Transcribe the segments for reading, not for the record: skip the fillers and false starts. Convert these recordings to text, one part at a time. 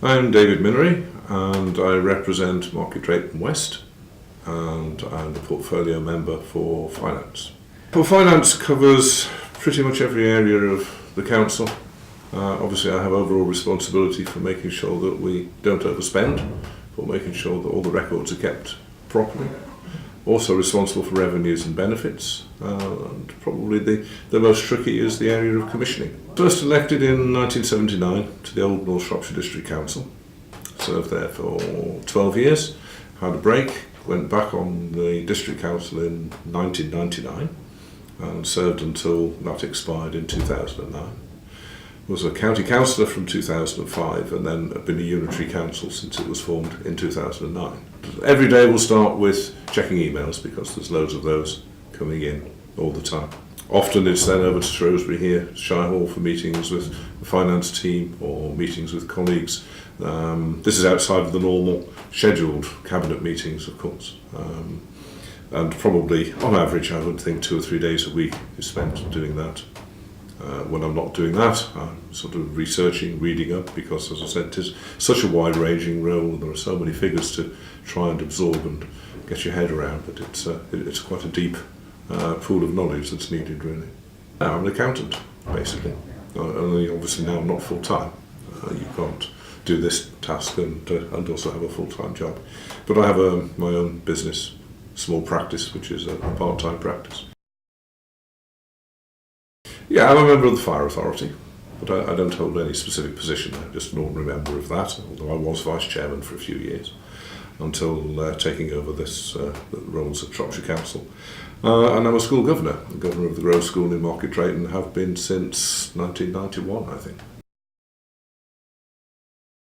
I'm David Minnery and I represent Market Drayton West and I'm the portfolio member for finance. Well, finance covers pretty much every area of the council. Obviously I have overall responsibility for making sure that we don't overspend, for making sure that all the records are kept properly. Also responsible for revenues and benefits, and probably the most tricky is the area of commissioning. First elected in 1979 to the old North Shropshire District Council, served there for 12 years, had a break, went back on the District Council in 1999 and served until that expired in 2009. Was a county councillor from 2005 and then have been a unitary council since it was formed in 2009. Every day we'll start with checking emails because there's loads of those coming in all the time. Often it's then over to Shrewsbury here, Shire Hall, for meetings with the finance team or meetings with colleagues. This is outside of the normal scheduled cabinet meetings, of course. And probably on average I would think 2 or 3 days a week is spent doing that. When I'm not doing that, I'm sort of researching, reading up, because as I said, it is such a wide-ranging role and there are so many figures to try and absorb and get your head around that it's quite a deep pool of knowledge that's needed, really. Now, I'm an accountant, basically. Only obviously now I'm not full-time. You can't do this task and also have a full-time job. But I have my own business, small practice, which is a part-time practice. Yeah, I'm a member of the Fire Authority, but I don't hold any specific position. I'm just an ordinary member of that, although I was Vice Chairman for a few years, until taking over the roles at Shropshire Council. And I'm a school governor of the Grove School in Market Drayton, have been since 1991, I think.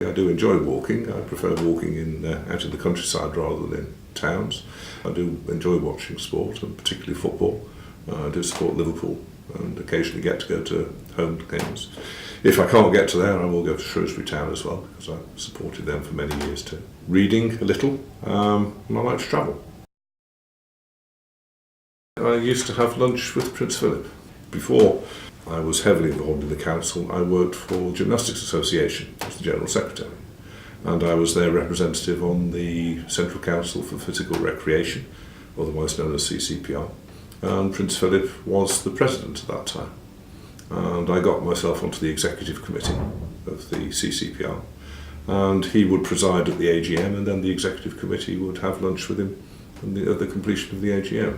I do enjoy walking. I prefer walking out in the countryside rather than in towns. I do enjoy watching sport, and particularly football. I do support Liverpool and occasionally get to go to home games. If I can't get to there, I will go to Shrewsbury Town as well, because I've supported them for many years too. Reading a little, and I like to travel. I used to have lunch with Prince Philip. Before I was heavily involved in the council, I worked for the Gymnastics Association as the General Secretary, and I was their representative on the Central Council for Physical Recreation, otherwise known as CCPR. And Prince Philip was the president at that time. And I got myself onto the executive committee of the CCPR. And he would preside at the AGM, and then the executive committee would have lunch with him at the completion of the AGM.